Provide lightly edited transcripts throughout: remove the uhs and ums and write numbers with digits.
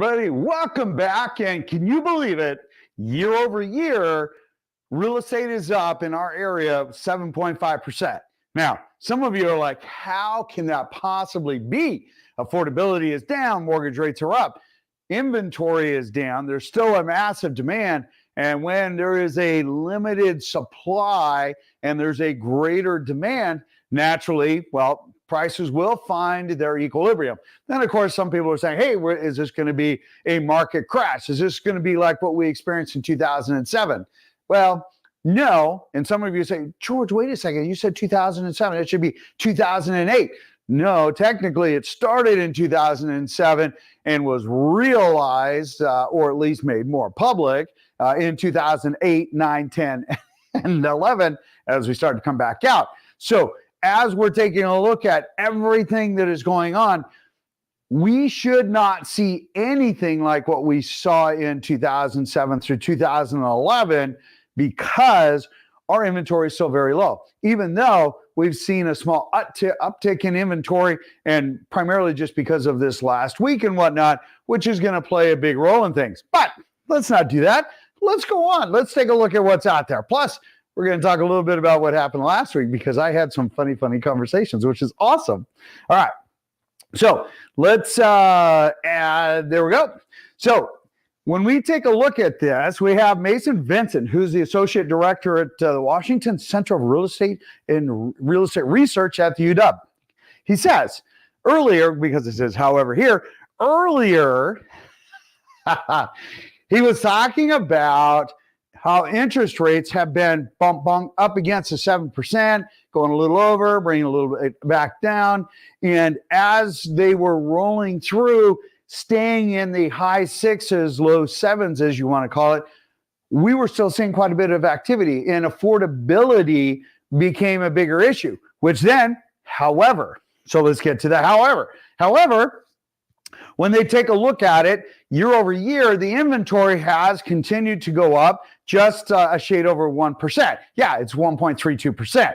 everybody. Welcome back. And can you believe it? Year over year, real estate is up in our area 7.5%. Now, some of you are like, how can that possibly be? Affordability is down, mortgage rates are up, inventory is down, there's still a massive demand. And when there is a limited supply and there's a greater demand, naturally, well, prices will find their equilibrium. Then, of course, some people are saying, hey, is this going to be a market crash? Is this going to be like what we experienced in 2007? Well, no. And some of you say, George, wait a second. You said 2007. It should be 2008. No, technically, it started in 2007 and was realized, or at least made more public, in 2008, 9, 10, and 11 as we start to come back out. So as we're taking a look at everything that is going on, we should not see anything like what we saw in 2007 through 2011 because our inventory is still very low, even though we've seen a small uptick in inventory, and primarily just because of this last week and whatnot, which is going to play a big role in things. But let's not do that. Let's go on. Let's take a look at what's out there. Plus, we're going to talk a little bit about what happened last week because I had some funny conversations, which is awesome. All right. So let's, there we go. So when we take a look at this, we have Mason Vincent, who's the Associate Director at the Washington Center of Real Estate and Real Estate Research at the UW. He says earlier, because it says, however, here, earlier, he was talking about how interest rates have been bumped up against the 7%, going a little over, bringing a little bit back down. And as they were rolling through, staying in the high sixes, low sevens, as you want to call it, we were still seeing quite a bit of activity, and affordability became a bigger issue, which then, however, so let's get to the however, when they take a look at it, year over year, the inventory has continued to go up just a shade over 1%. Yeah, it's 1.32%.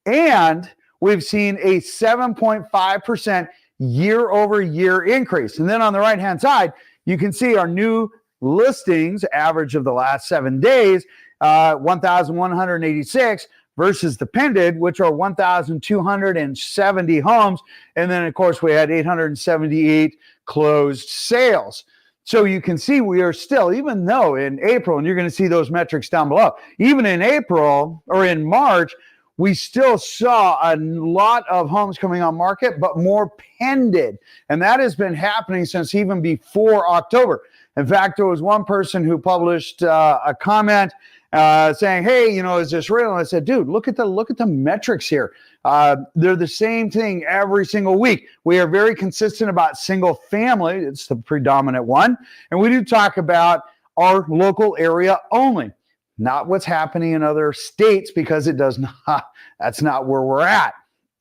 And we've seen a 7.5% year over year increase. And then on the right-hand side, you can see our new listings average of the last 7 days, 1,186 versus the pended, which are 1,270 homes. And then, of course, we had 878 closed sales. So you can see we are still, even though in April, and you're going to see those metrics down below, even in April or in March, we still saw a lot of homes coming on market, but more pended. And that has been happening since even before October. In fact, there was one person who published a comment saying, hey, is this real? And I said, dude, look at the metrics here. They're the same thing every single week. We are very consistent about single family. It's the predominant one. And we do talk about our local area only, not what's happening in other states, because it does not, that's not where we're at.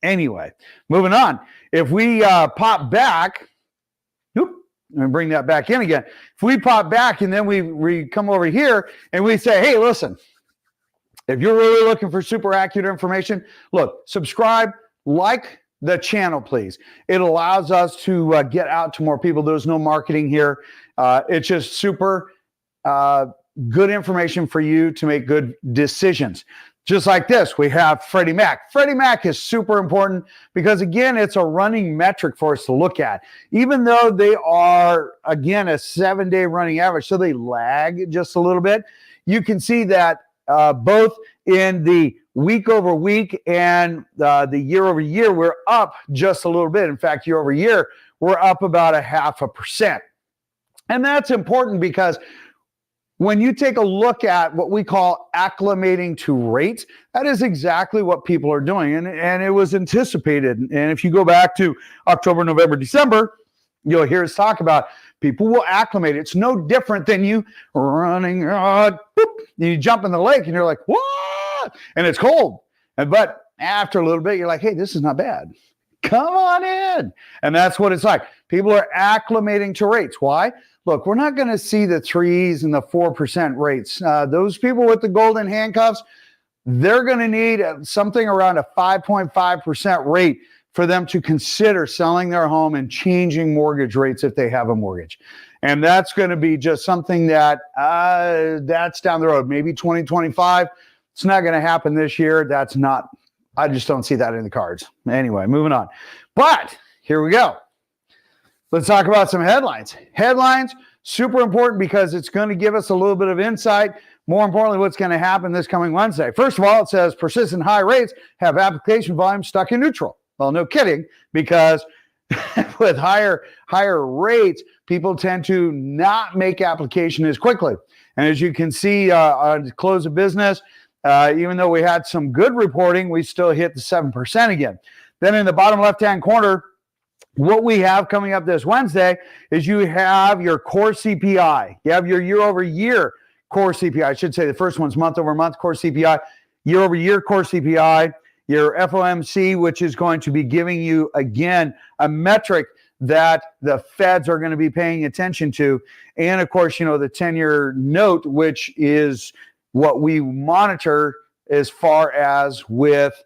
Anyway, moving on. If we pop back, and bring that back in again. If we pop back and then we come over here and we say, hey, listen, if you're really looking for super accurate information, look, subscribe, like the channel, please. It allows us to get out to more people. There's no marketing here. It's just super good information for you to make good decisions. Just like this, we have Freddie Mac. Freddie Mac is super important because, again, it's a running metric for us to look at. Even though they are, again, a 7-day running average, so they lag just a little bit, you can see that both in the week over week and the year over year, we're up just a little bit. In fact, year over year, we're up about 0.5%. And that's important because when you take a look at what we call acclimating to rates, that is exactly what people are doing. And it was anticipated. And if you go back to October, November, December, you'll hear us talk about people will acclimate. It's no different than you running, boop, and you jump in the lake and you're like, what? And it's cold. But after a little bit, you're like, hey, this is not bad. Come on in. And that's what it's like. People are acclimating to rates. Why? Look, we're not going to see the 3s and the 4% rates. Those people with the golden handcuffs, they're going to need something around a 5.5% rate for them to consider selling their home and changing mortgage rates if they have a mortgage. And that's going to be just something that that's down the road, maybe 2025. It's not going to happen this year. I just don't see that in the cards. Anyway, moving on. But here we go. Let's talk about some headlines. Headlines, super important because it's going to give us a little bit of insight. More importantly, what's going to happen this coming Wednesday. First of all, it says persistent high rates have application volume stuck in neutral. Well, no kidding, because with higher rates, people tend to not make application as quickly. And as you can see, on close of business, even though we had some good reporting, we still hit the 7% again. Then in the bottom left-hand corner, what we have coming up this Wednesday is you have your core CPI. You have your year-over-year core CPI. I should say the first one's month-over-month core CPI, year-over-year core CPI, your FOMC, which is going to be giving you, again, a metric that the feds are going to be paying attention to. And, of course, the 10-year note, which is what we monitor as far as with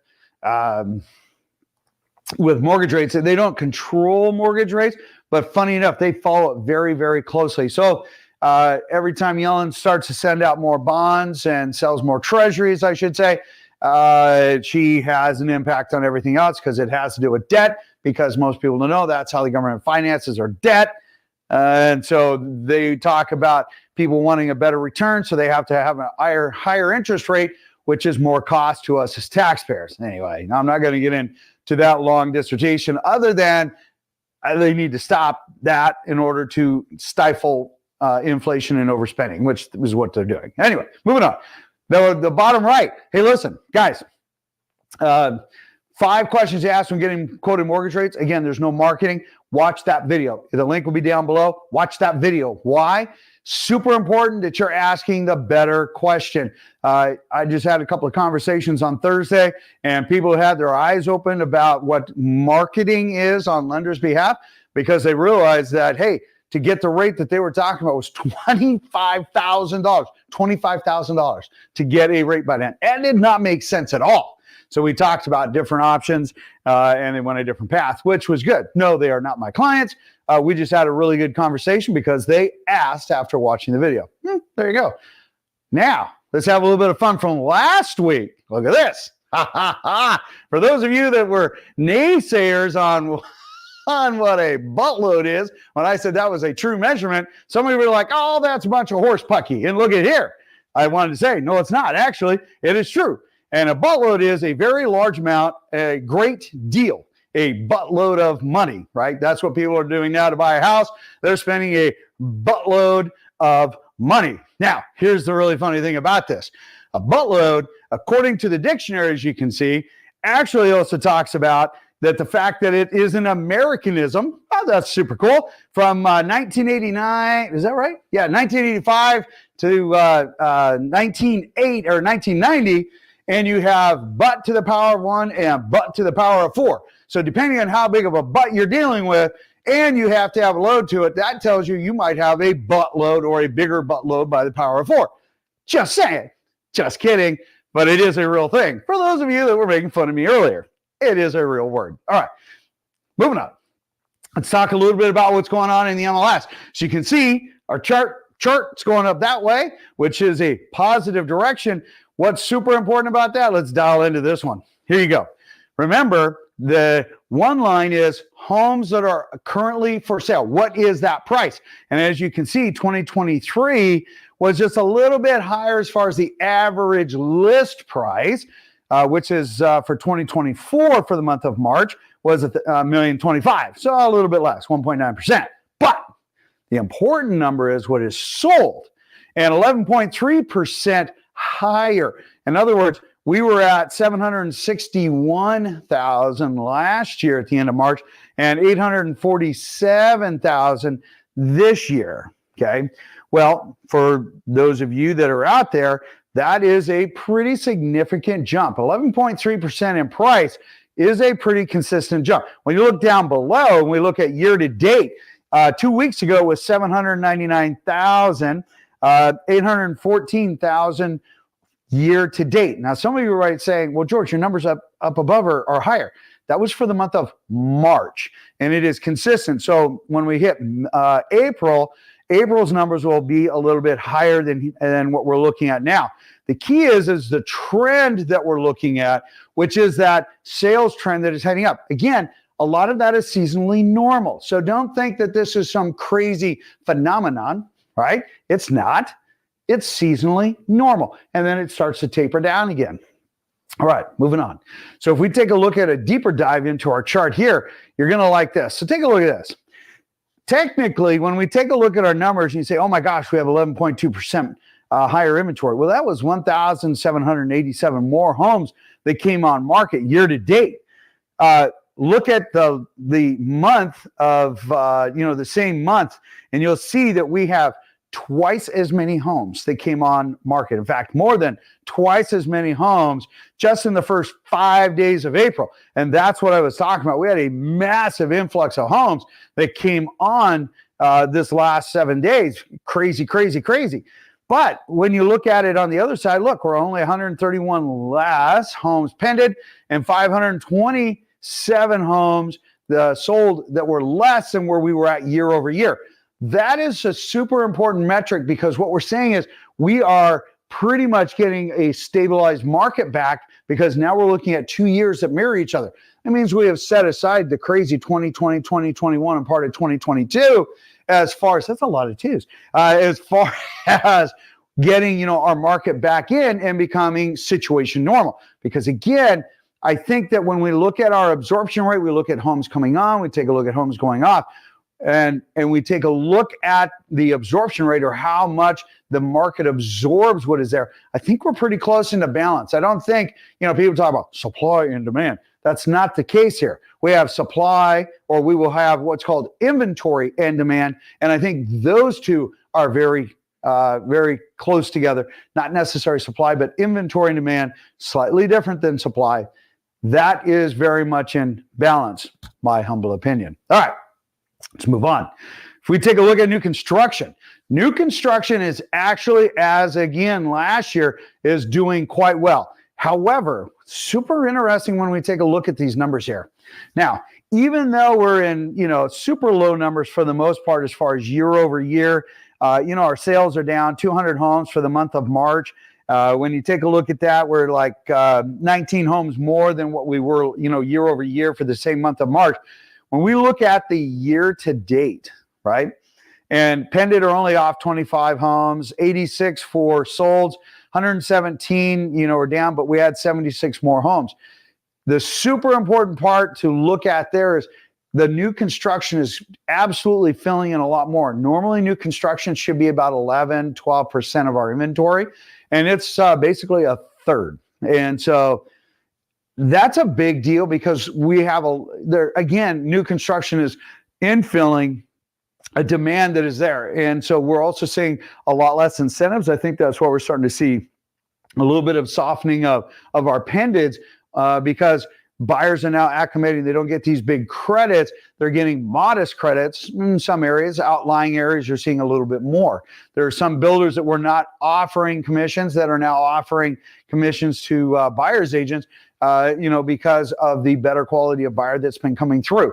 mortgage rates. They don't control mortgage rates, but funny enough, they follow it very, very closely. So every time Yellen starts to send out more bonds and sells more treasuries, I should say, she has an impact on everything else because it has to do with debt, because most people don't know that's how the government finances are debt. And so they talk about people wanting a better return, so they have to have a higher interest rate, which is more cost to us as taxpayers. Anyway, I'm not going to get into that long dissertation other than they need to stop that in order to stifle inflation and overspending, which is what they're doing. Anyway, moving on. The bottom right. Hey, listen, guys. 5 questions to ask when getting quoted mortgage rates. Again, there's no marketing. Watch that video. The link will be down below. Watch that video. Why? Super important that you're asking the better question. I just had a couple of conversations on Thursday, and people had their eyes open about what marketing is on lenders' behalf, because they realized that, hey, to get the rate that they were talking about was $25,000 to get a rate by then. That did not make sense at all. So we talked about different options, and they went a different path, which was good. No, they are not my clients. We just had a really good conversation because they asked after watching the video. There you go. Now, let's have a little bit of fun from last week. Look at this. For those of you that were naysayers on what a buttload is, when I said that was a true measurement, some of you were like, oh, that's a bunch of horse pucky. And look at here. I wanted to say, no, it's not. Actually, it is true. And a buttload is a very large amount, a great deal, a buttload of money, right? That's what people are doing now to buy a house. They're spending a buttload of money. Now, here's the really funny thing about this. A buttload, according to the dictionary, as you can see, actually also talks about that the fact that it is an Americanism. Oh, that's super cool. From 1989, is that right? Yeah, 1985 to 1990. And you have butt to the power of 1 and butt to the power of 4. So depending on how big of a butt you're dealing with, and you have to have a load to it, that tells you might have a buttload or a bigger buttload by the power of 4. Just saying. Just kidding. But it is a real thing. For those of you that were making fun of me earlier, it is a real word. All right. Moving on. Let's talk a little bit about what's going on in the MLS. So you can see our chart's going up that way, which is a positive direction. What's super important about that? Let's dial into this one. Here you go. Remember, the one line is homes that are currently for sale. What is that price? And as you can see, 2023 was just a little bit higher as far as the average list price, which is for 2024 for the month of March was at $1,025,000. So a little bit less, 1.9%. But the important number is what is sold, and 11.3% higher. In other words, we were at 761,000 last year at the end of March and 847,000 this year. Okay. Well, for those of you that are out there, that is a pretty significant jump. 11.3% in price is a pretty consistent jump. When you look down below and we look at year to date, 2 weeks ago was 799,000. 814,000 year to date. Now, some of you are saying, well, George, your numbers up above are higher. That was for the month of March, and it is consistent. So when we hit April, April's numbers will be a little bit higher than what we're looking at now. The key is the trend that we're looking at, which is that sales trend that is heading up. Again, a lot of that is seasonally normal. So don't think that this is some crazy phenomenon, right? It's not. It's seasonally normal. And then it starts to taper down again. All right, moving on. So if we take a look at a deeper dive into our chart here, you're going to like this. So take a look at this. Technically, when we take a look at our numbers, you say, oh my gosh, we have 11.2% higher inventory. Well, that was 1,787 more homes that came on market year to date. Look at the month of, the same month, and you'll see that we have twice as many homes that came on market. In fact, more than twice as many homes just in the first 5 days of April. And that's what I was talking about. We had a massive influx of homes that came on this last 7 days. Crazy, crazy, crazy. But when you look at it on the other side, look, we're only 131 less homes pended and 527 homes sold that were less than where we were at year over year. That is a super important metric because what we're saying is we are pretty much getting a stabilized market back because now we're looking at 2 years that mirror each other. That means we have set aside the crazy 2020, 2021, and part of 2022 as far as, that's a lot of twos, as far as getting, our market back in and becoming situation normal. Because again, I think that when we look at our absorption rate, we look at homes coming on, we take a look at homes going off, and we take a look at the absorption rate or how much the market absorbs what is there. I think we're pretty close into balance. I don't think, people talk about supply and demand. That's not the case here. We have supply, or we will have what's called inventory and demand. And I think those two are very, very close together. Not necessarily supply, but inventory and demand, slightly different than supply. That is very much in balance, my humble opinion. All right. Let's move on. If we take a look at new construction is actually, as again last year, is doing quite well. However, super interesting when we take a look at these numbers here. Now, even though we're in, super low numbers for the most part as far as year over year, our sales are down 200 homes for the month of March. When you take a look at that, we're like 19 homes more than what we were, year over year for the same month of March. When we look at the year to date, right, and pended are only off 25 homes, 86 for solds, 117, are down, but we had 76 more homes. The super important part to look at there is the new construction is absolutely filling in a lot more. Normally, new construction should be about 11, 12% of our inventory, and it's basically a third. And so that's a big deal because we have new construction is infilling a demand that is there. And so we're also seeing a lot less incentives. I think that's why we're starting to see a little bit of softening of our pendeds because buyers are now acclimating. They don't get these big credits. They're getting modest credits in some areas. Outlying areas, you're seeing a little bit more. There are some builders that were not offering commissions that are now offering commissions to buyer's agents, because of the better quality of buyer that's been coming through.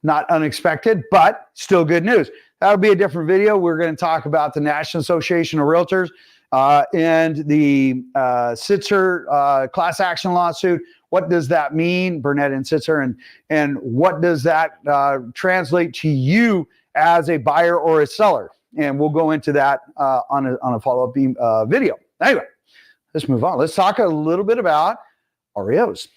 Not unexpected, but still good news. That'll be a different video. We're going to talk about the National Association of Realtors and the Sitzer class action lawsuit. What does that mean, Burnett and Sitzer, and what does that translate to you as a buyer or a seller? And we'll go into that on a follow-up video. Anyway, let's move on. Let's talk a little bit about REOs.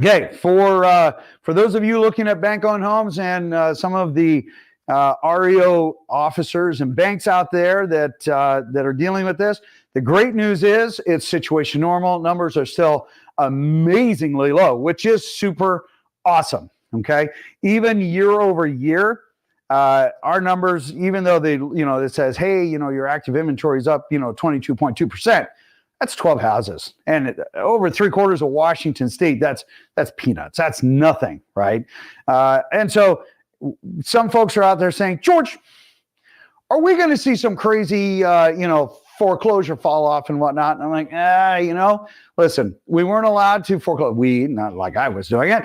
Okay, for those of you looking at bank-owned homes and some of the REO officers and banks out there that are dealing with this, the great news is it's situation normal. Numbers are still amazingly low, which is super awesome. Okay, even year over year, our numbers, even though it says, hey, your active inventory is up, 22.2%. That's 12 houses, and over 3/4 of Washington State. That's peanuts. That's nothing, right? And so some folks are out there saying, George, are we going to see some crazy, foreclosure fall off and whatnot. And I'm like, listen, we weren't allowed to foreclose. Not like I was doing it.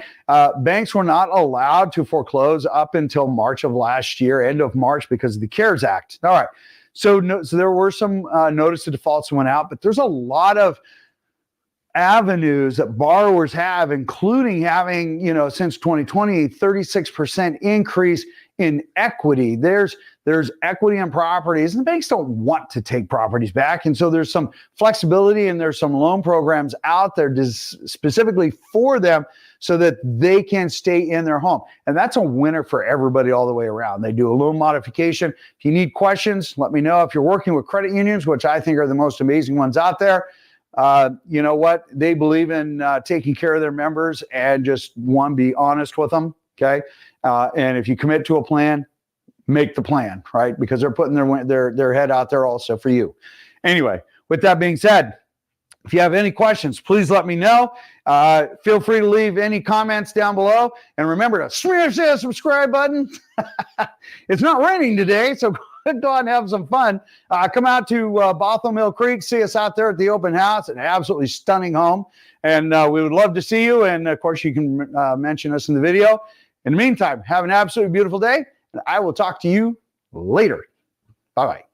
Banks were not allowed to foreclose up until March of last year, end of March, because of the CARES Act. All right. So there were some notice of defaults that went out, but there's a lot of avenues that borrowers have, including having, since 2020, 36% increase in equity. There's equity in properties, and the banks don't want to take properties back. And so there's some flexibility, and there's some loan programs out there specifically for them so that they can stay in their home. And that's a winner for everybody all the way around. They do a loan modification. If you need questions, let me know. If you're working with credit unions, which I think are the most amazing ones out there, you know what? They believe in taking care of their members and just be honest with them. Okay. And if you commit to a plan, make the plan, right? Because they're putting their head out there also for you. Anyway, with that being said, if you have any questions, please let me know. Feel free to leave any comments down below. And remember to smash that subscribe button. It's not raining today, so go out and have some fun. Come out to Bothell Mill Creek. See us out there at the open house. An absolutely stunning home. And we would love to see you. And, of course, you can mention us in the video. In the meantime, have an absolutely beautiful day. And I will talk to you later. Bye-bye.